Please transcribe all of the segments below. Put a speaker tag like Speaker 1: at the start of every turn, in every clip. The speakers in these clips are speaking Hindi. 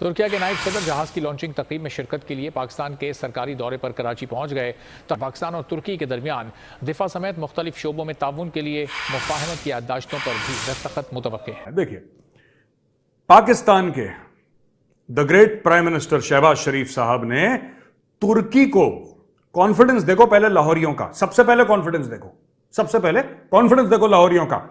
Speaker 1: तुर्किया के नायब सदर जहाज की लॉन्चिंग तकरीब में शिरकत के लिए पाकिस्तान के सरकारी दौरे पर कराची पहुंच गए तो पाकिस्तान और तुर्की के दरमियान दिफा समेत मुख्तलिफ शोबों में ताउन के लिए मुफाहमत की याददाश्तों पर भी दस्तखत मुतवक्के हैं।
Speaker 2: देखिए, पाकिस्तान के the great prime minister Shehbaz Sharif साहब ने तुर्की को कॉन्फिडेंस देखो, पहले लाहौरियों का सबसे पहले कॉन्फिडेंस देखो, सबसे पहले कॉन्फिडेंस देखो लाहौरियों का।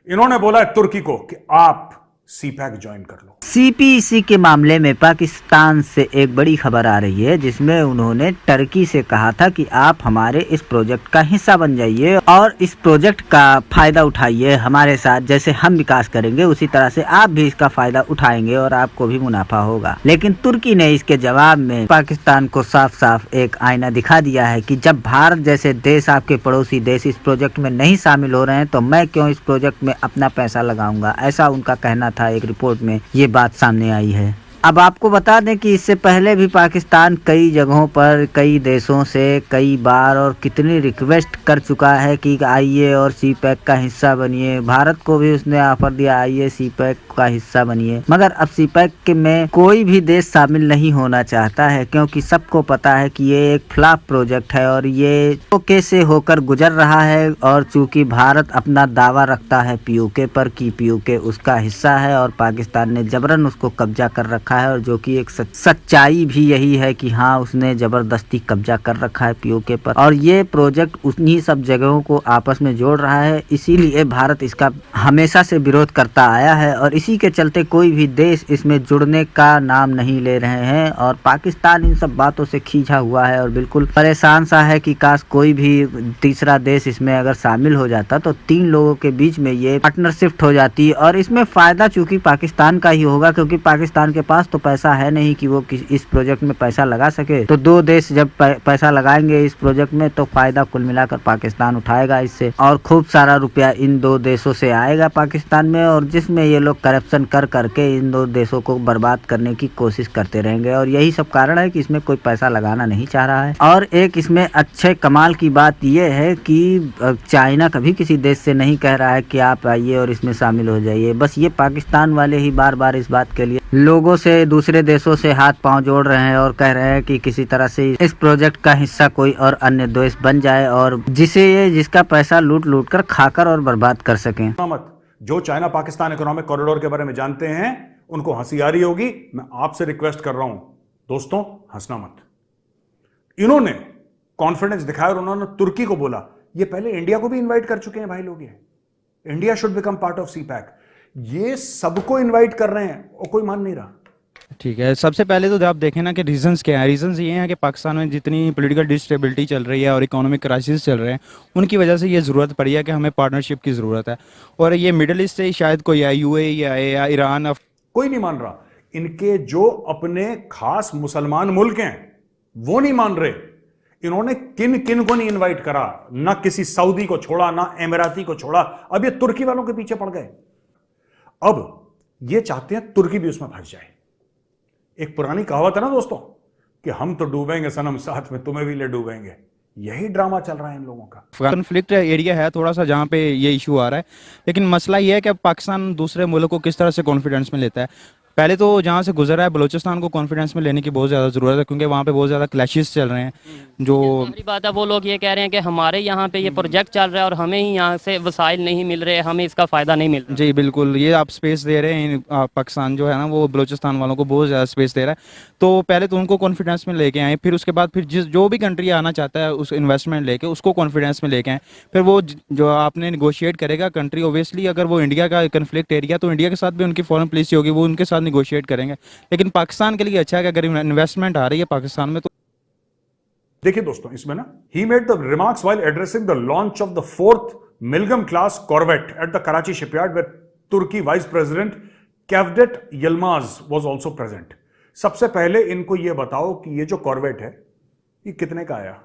Speaker 2: इन्होंने बोला है तुर्की को कि आप सीपैक ज्वाइन कर लो।
Speaker 3: सीपीईसी के मामले में पाकिस्तान से एक बड़ी खबर आ रही है जिसमें उन्होंने टर्की से कहा था कि आप हमारे इस प्रोजेक्ट का हिस्सा बन जाइए और इस प्रोजेक्ट का फायदा उठाइए हमारे साथ, जैसे हम विकास करेंगे उसी तरह से आप भी इसका फायदा उठाएंगे और आपको भी मुनाफा होगा। लेकिन तुर्की ने इसके जवाब में पाकिस्तान को साफ साफ एक आईना दिखा दिया है कि जब भारत जैसे देश, आपके पड़ोसी देश, इस प्रोजेक्ट में नहीं शामिल हो रहे हैं तो मैं क्यों इस प्रोजेक्ट में अपना पैसा लगाऊंगा, ऐसा उनका कहना था। एक रिपोर्ट में ये बात सामने आई है। अब आपको बता दें कि इससे पहले भी पाकिस्तान कई जगहों पर कई देशों से कई बार और कितनी रिक्वेस्ट कर चुका है कि आइए और सीपैक का हिस्सा बनिए। भारत को भी उसने ऑफर दिया, आइए सीपैक का हिस्सा बनिए, मगर अब सीपैक में कोई भी देश शामिल नहीं होना चाहता है क्योंकि सबको पता है कि ये एक फ्लॉप प्रोजेक्ट है और ये ओके से होकर गुजर रहा है। और चूंकि भारत अपना दावा रखता है पीओके पर कि पीओके उसका हिस्सा है और पाकिस्तान ने जबरन उसको कब्जा कर रखा है, और जो कि एक सच्चाई भी यही है कि हाँ, उसने जबरदस्ती कब्जा कर रखा है पीओके पर और ये प्रोजेक्ट उन्हीं सब जगहों को आपस में जोड़ रहा है। इसीलिए भारत इसका हमेशा से विरोध करता आया है और इसी के चलते कोई भी देश इसमें जुड़ने का नाम नहीं ले रहे हैं। और पाकिस्तान इन सब बातों से खींचा हुआ है और बिल्कुल परेशान सा है कि काश कोई भी तीसरा देश इसमें अगर शामिल हो जाता तो 3 लोगों के बीच में ये पार्टनरशिप हो जाती और इसमें फायदा चूंकि पाकिस्तान का ही होगा क्योंकि पाकिस्तान के पास तो पैसा है नहीं कि वो इस प्रोजेक्ट में पैसा लगा सके। तो 2 देश जब पैसा लगाएंगे इस प्रोजेक्ट में तो फायदा कुल मिलाकर पाकिस्तान उठाएगा इससे और खूब सारा रुपया इन 2 देशों से आएगा पाकिस्तान में, और जिसमें ये लोग करप्शन कर करके इन 2 देशों को बर्बाद करने की कोशिश करते रहेंगे। और यही सब कारण है कि इसमें कोई पैसा लगाना नहीं चाह रहा है। और एक इसमें अच्छे कमाल की बात यह है कि चाइना कभी किसी देश से नहीं कह रहा है कि आप आइए और इसमें शामिल हो जाइए। बस ये पाकिस्तान वाले ही बार बार इस बात के लिए लोगों से, दूसरे देशों से हाथ पांव जोड़ रहे हैं और कह रहे हैं कि किसी तरह से इस प्रोजेक्ट का हिस्सा कोई और अन्य देश बन जाए और जिसका पैसा लूट लूट कर खाकर और बर्बाद कर सकें।
Speaker 2: जो चाइना पाकिस्तान इकोनॉमिक कॉरिडोर के बारे में जानते हैं उनको हंसी आ रही होगी। मैं आपसे रिक्वेस्ट कर रहा हूं दोस्तों, हंसना मत। इन्होंने कॉन्फिडेंस दिखाया और उन्होंने तुर्की को बोला, ये पहले इंडिया को भी इन्वाइट कर चुके हैं भाई लोग, ये India should become part of CPEC. ये सबको इन्वाइट कर रहे हैं और कोई मान नहीं रहा।
Speaker 4: ठीक है, सबसे पहले तो आप देखें ना कि रीजंस क्या है। रीजंस ये हैं कि पाकिस्तान में जितनी पॉलिटिकल डिस्टेबिलिटी चल रही है और इकोनॉमिक क्राइसिस चल रहे हैं उनकी वजह से ये ज़रूरत पड़ी है कि हमें पार्टनरशिप की ज़रूरत है। और ये मिडिल ईस्ट से शायद कोई है, यूएई आए या ईरान,
Speaker 2: कोई नहीं मान रहा। इनके जो अपने खास मुसलमान मुल्क हैं वो नहीं मान रहे। इन्होंने किन किन को नहीं इन्वाइट करा, ना किसी सऊदी को छोड़ा, ना एमिराती को छोड़ा। अब ये तुर्की वालों के पीछे पड़ गए। अब ये चाहते हैं तुर्की भी उसमें फंस जाए। एक पुरानी कहावत है ना दोस्तों कि हम तो डूबेंगे सनम, साथ में तुम्हें भी ले डूबेंगे। यही ड्रामा चल रहा है इन लोगों का।
Speaker 4: कॉन्फ्लिक्ट एरिया है थोड़ा सा जहाँ पे ये इशू आ रहा है, लेकिन मसला ये है कि अब पाकिस्तान दूसरे मुल्क को किस तरह से कॉन्फिडेंस में लेता है। पहले तो जहाँ से गुजरा है बलूचिस्तान को कॉन्फिडेंस में लेने की बहुत ज़्यादा ज़रूरत है क्योंकि वहाँ पे बहुत ज़्यादा क्लैशेस चल रहे हैं। जो
Speaker 5: बात है वो लोग ये कह रहे हैं कि हमारे यहाँ पे ये प्रोजेक्ट चल रहा है और हमें ही यहाँ से वसाइल नहीं मिल रहे, हमें इसका फ़ायदा नहीं मिल रहा।
Speaker 4: जी बिल्कुल, ये आप स्पेस दे रहे हैं। पाकिस्तान जो है ना वो बलूचिस्तान वालों को बहुत ज़्यादा स्पेस दे रहा है। तो पहले तो उनको कॉन्फिडेंस में लेके आए, फिर उसके बाद फिर जो भी कंट्री आना चाहता है उस इन्वेस्टमेंट लेके उसको कॉन्फिडेंस में लेके आए। फिर वो जो आपने निगोशिएट करेगा कंट्री, ओबियसली अगर वो इंडिया का कन्फ्लिक्ट एरिया तो इंडिया के साथ भी उनकी फॉरेन पॉलिसी होगी, वो उनके साथ निगोशिएट करेंगे। लेकिन पाकिस्तान के लिए अच्छा है कि अगर इन्वेस्टमेंट आ रही है पाकिस्तान में तो।
Speaker 2: देखिए दोस्तों, इसमें ना he made the remarks while addressing the launch of the 4th Milgem class corvette at the Karachi shipyard where Turkey Vice President Cevdet Yilmaz was also present। सबसे पहले इनको यह बताओ कि ये जो कॉर्वेट है ये कितने का आया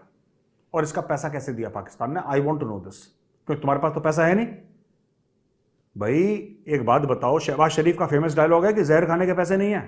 Speaker 2: और इसका पैसा कैसे दिया पाकिस्तान ने। I want to know this, क्योंकि तुम्हारे पास तो पैसा है नहीं भाई। एक बात बताओ, शहबाज शरीफ का फेमस डायलॉग है कि जहर खाने के पैसे नहीं है।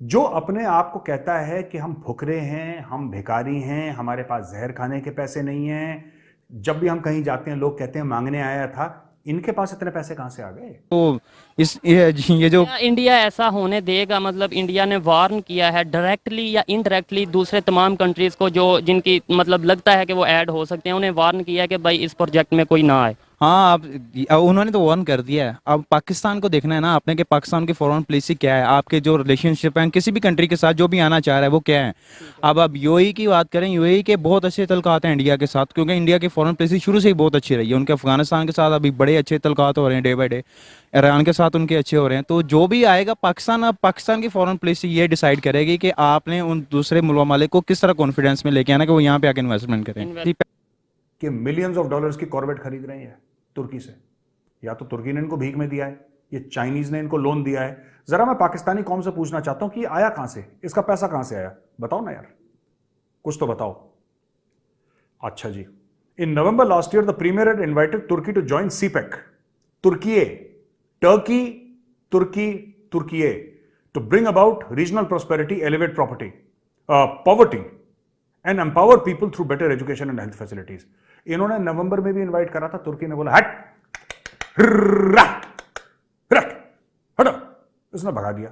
Speaker 2: जो अपने आप को कहता है कि हम भुखरे हैं, हम भिखारी हैं, हमारे पास जहर खाने के पैसे नहीं हैं, जब भी हम कहीं जाते हैं लोग कहते हैं मांगने आया था, इनके पास इतने पैसे कहां से आ गए?
Speaker 4: तो ये जो
Speaker 5: इंडिया ऐसा होने देगा, मतलब इंडिया ने वार्न किया है डायरेक्टली या इनडायरेक्टली दूसरे तमाम कंट्रीज को जो जिनकी मतलब लगता है कि वो ऐड हो सकते हैं, उन्हें वार्न किया है कि भाई इस प्रोजेक्ट में कोई ना आए।
Speaker 4: हाँ, अब उन्होंने तो वार्न कर दिया है। अब पाकिस्तान को देखना है ना आपने कि पाकिस्तान की फॉरेन पॉलिसी क्या है, आपके जो रिलेशनशिप हैं किसी भी कंट्री के साथ जो भी आना चाह रहा है वो क्या है। अब यूएई की बात करें, यूएई के बहुत अच्छे तल्लुकात हैं इंडिया के साथ, क्योंकि इंडिया की फॉरेन पॉलिसी शुरू से ही बहुत अच्छी रही है। उनके अफगानिस्तान के साथ अभी बड़े अच्छे तल्लुकात हो रहे हैं डे बाई डे, ईरान के साथ उनके अच्छे हो रहे हैं। तो जो भी आएगा पाकिस्तान, अब पाकिस्तान की फॉरेन पॉलिसी ये डिसाइड करेगी कि आपने उन दूसरे ममालिक को किस तरह कॉन्फिडेंस में लेके आना कि वो यहाँ पे आके इन्वेस्टमेंट करें।
Speaker 2: कि मिलियंस ऑफ डॉलर्स की कॉर्वेट खरीद रही है तुर्की से। या तो तुर्की ने इनको भीख में दिया है, ये चाइनीज ने इनको लोन दिया है। जरा मैं पाकिस्तानी कौम से पूछना चाहता हूं कि आया कहां से, इसका पैसा कहां से आया, बताओ ना यार, कुछ तो बताओ। अच्छा जी, in November last year the premier had invited Turkey to join CPEC, Turkey to bring about regional prosperity, elevate poverty and empower people through better education and health facilities. इन्होंने नवंबर में भी इनवाइट करा था, तुर्की ने बोला हट हटो, इसने भगा दिया।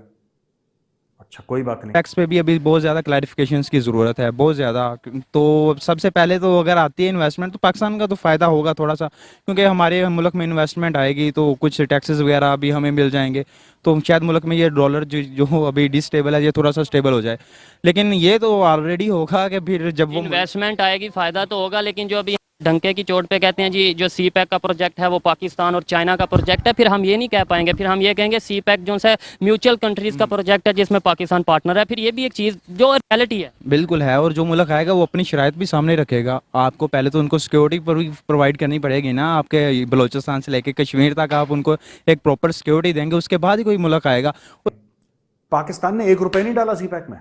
Speaker 2: अच्छा कोई बात नहीं।
Speaker 4: टैक्स पे भी अभी बहुत ज़्यादा क्लैरिफिकेशंस की ज़रूरत है, बहुत ज़्यादा। तो सबसे पहले तो अगर आती है इन्वेस्टमेंट तो पाकिस्तान का तो फ़ायदा होगा थोड़ा सा, क्योंकि हमारे मुल्क में इन्वेस्टमेंट आएगी तो कुछ टैक्सेस वगैरह भी हमें मिल जाएंगे। तो शायद मुल्क में ये डॉलर जो अभी डिस्टेबल है ये थोड़ा सा स्टेबल हो जाए। लेकिन ये तो ऑलरेडी होगा कि फिर जब वो
Speaker 5: इन्वेस्टमेंट आएगी फ़ायदा तो होगा, लेकिन जो अभी डंके की चोट पे कहते हैं जी जो सी पैक का प्रोजेक्ट है वो पाकिस्तान और चाइना का प्रोजेक्ट है, फिर हम ये नहीं कह पाएंगे, फिर हम ये कहेंगे सी पैक जो है म्यूचुअल कंट्रीज का प्रोजेक्ट है जिसमें पाकिस्तान पार्टनर है। फिर ये भी एक चीज़ जो रियलिटी है।
Speaker 4: बिल्कुल है, और जो मुल्क आएगा वो अपनी शराइत भी सामने रखेगा। आपको पहले तो उनको सिक्योरिटी प्रोवाइड करनी पड़ेगी ना, आपके बलोचिस्तान से लेके कश्मीर तक आप उनको एक प्रॉपर सिक्योरिटी देंगे, उसके बाद ही कोई मुल्क आएगा।
Speaker 2: पाकिस्तान ने 1 रुपए नहीं डाला सी पैक में।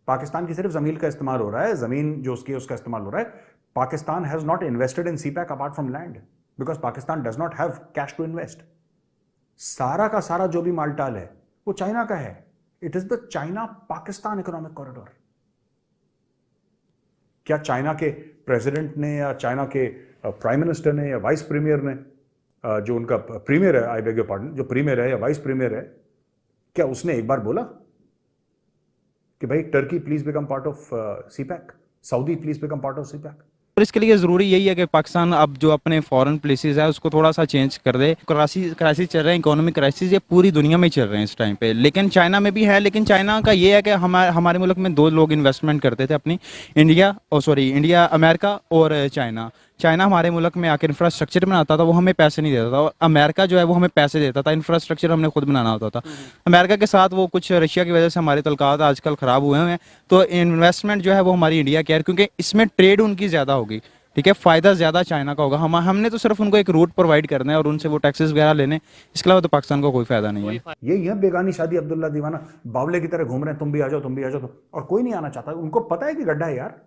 Speaker 2: पाकिस्तान की सिर्फ जमीन का इस्तेमाल हो रहा है, जमीन जो उसकी उसका इस्तेमाल हो रहा है। Pakistan has not invested in CPEC apart from land because Pakistan does not have cash to invest. सारा का सारा जो भी मालटाल है वो चाइना का है। It is the China-Pakistan economic corridor. क्या चाइना के प्रेसिडेंट ने या चाइना के प्राइम मिनिस्टर ने या वाइस प्रीमियर ने, जो उनका प्रीमियर है, आई बेग योर पार्डन, जो प्रीमियर है या वाइस प्रीमियर है, क्या उसने एक बार बोला कि भाई Turkey please become part of CPEC, Saudi please become part of CPEC?
Speaker 4: और इसके लिए ज़रूरी यही है कि पाकिस्तान अब जो अपने फॉरेन पॉलिसीज़ है उसको थोड़ा सा चेंज कर दे। क्राइसिस चल रहे हैं, इकोनॉमिक क्राइसिस, ये पूरी दुनिया में चल रहे हैं इस टाइम पे, लेकिन चाइना में भी है। लेकिन चाइना का ये है कि हमारे मुल्क में 2 लोग इन्वेस्टमेंट करते थे अपनी, इंडिया, अमेरिका और चाइना हमारे मुल्क में आकर इंफ्रास्ट्रक्चर बनाता था, वो हमें पैसे नहीं देता था। और अमेरिका जो है वो हमें पैसे देता था, इंफ्रास्ट्रक्चर हमने खुद बनाना होता था। अमेरिका के साथ वो कुछ रशिया की वजह से हमारे तल्लुकात आजकल ख़राब हुए हैं। तो इन्वेस्टमेंट जो है वो हमारी इंडिया की है, क्योंकि इसमें ट्रेड उनकी ज़्यादा होगी, ठीक है, फ़ायदा ज़्यादा चाइना का होगा। हमने तो सिर्फ उनको एक रूट प्रोवाइड करना है और उनसे वो टैक्सेस वगैरह लेने, इसके अलावा तो पाकिस्तान को कोई फ़ायदा नहीं है।
Speaker 2: ये बेगानी शादी अब्दुल्ला दीवाना बावले की तरह घूम रहे हैं, तुम भी आ जाओ, और कोई नहीं आना चाहता। उनको पता है कि गड्ढा है यार।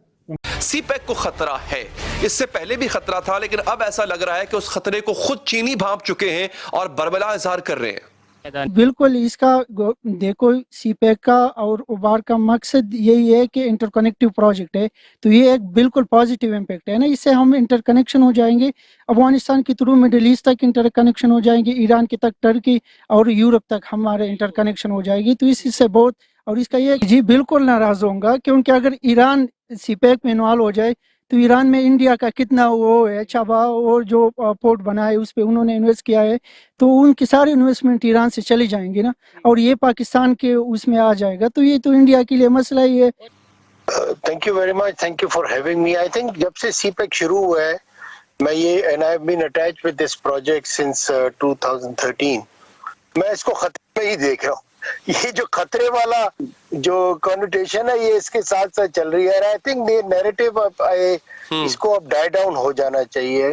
Speaker 6: सीपैक को खतरा है, इससे पहले भी खतरा था, लेकिन अब ऐसा लग रहा है कि उस खतरे को खुद चीनी भांप चुके हैं और बरबला इजहार कर रहे हैं।
Speaker 7: बिल्कुल, इसका देखो सीपैक का और उबार का मकसद यही है कि इंटरकनेक्टिव प्रोजेक्ट है, तो ये एक बिल्कुल पॉजिटिव इम्पैक्ट है ना। इससे हम इंटरकनेक्शन हो जाएंगे, अफगानिस्तान के थ्रू मिडिल ईस्ट तक इंटरकनेक्शन हो जाएंगे, ईरान के तक, टर्की और यूरोप तक हमारे इंटरकनेक्शन हो जाएगी। तो इससे बहुत, और इसका ये जी बिल्कुल नाराज होऊंगा, क्योंकि अगर ईरान सीपैक में इन्वॉल्व हो जाए तो ईरान में इंडिया का कितना वो है छाबा, और जो पोर्ट बना है उस पर उन्होंने इन्वेस्ट किया है, तो उनकी सारी इन्वेस्टमेंट ईरान से चली जाएंगी ना, और ये पाकिस्तान के उसमें आ जाएगा। तो ये तो इंडिया के लिए मसला ही है।
Speaker 8: Thank you very much, thank you for having me. I think जब से सीपैक शुरू हुआ है, मैं ये and I have been attached with this project since 2013, मैं इसको खतरे में ही देख रहा हूँ। ये जो खतरे वाला जो कॉन्नोटेशन है ये इसके साथ साथ चल रही है। आई थिंक ये नैरेटिव इसको अब डाई डाउन हो जाना चाहिए।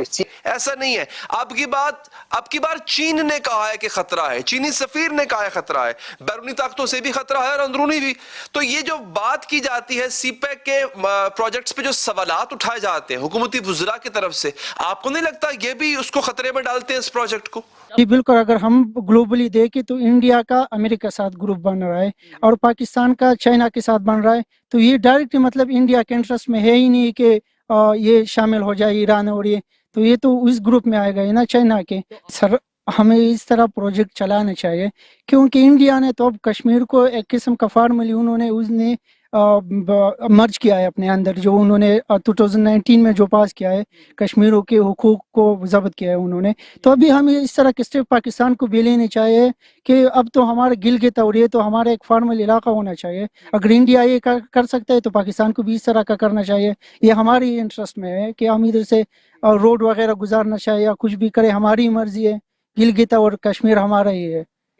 Speaker 6: ऐसा नहीं है। अब की बार चीन ने कहा है कि खतरा है, चीनी सफीर ने कहा है खतरा है, बैरूनी ताकतों से भी खतरा है और अंदरूनी भी। तो ये जो बात की जाती है सीपैक के प्रोजेक्ट्स पे जो सवालात उठाए जाते हैं हुकूमती वुज़रा की तरफ से, आपको नहीं लगता ये भी उसको खतरे में डालते हैं इस प्रोजेक्ट को?
Speaker 7: जी बिल्कुल, अगर हम ग्लोबली देखें तो इंडिया का अमेरिका के साथ ग्रुप बन रहा है और पाकिस्तान का चाइना के साथ बन रहा है, तो ये डायरेक्ट मतलब इंडिया के इंटरेस्ट में है ही नहीं कि ये शामिल हो जाए ईरान और ये, तो ये तो उस ग्रुप में आएगा ही ना चाइना के। सर हमें इस तरह प्रोजेक्ट चलाना चाहिए, क्योंकि इंडिया ने तो अब कश्मीर को एक किस्म का फार्मली उन्होंने उसने मर्ज किया है अपने अंदर, जो उन्होंने 2019 में जो पास किया है, कश्मीर के हुकूक को जब्त किया है उन्होंने। तो अभी हमें इस तरह के स्टेप पाकिस्तान को भी लेने चाहिए कि अब तो हमारे गिलगित और ये तो हमारा एक फार्मल इलाका होना चाहिए। अगर इंडिया ये कर सकता है तो पाकिस्तान को भी इस तरह का करना चाहिए। ये हमारी इंटरेस्ट में है कि हम इधर से रोड वगैरह गुजारना चाहिए या कुछ भी करे, हमारी मर्जी है। गिलगित और कश्मीर हमारा ही है।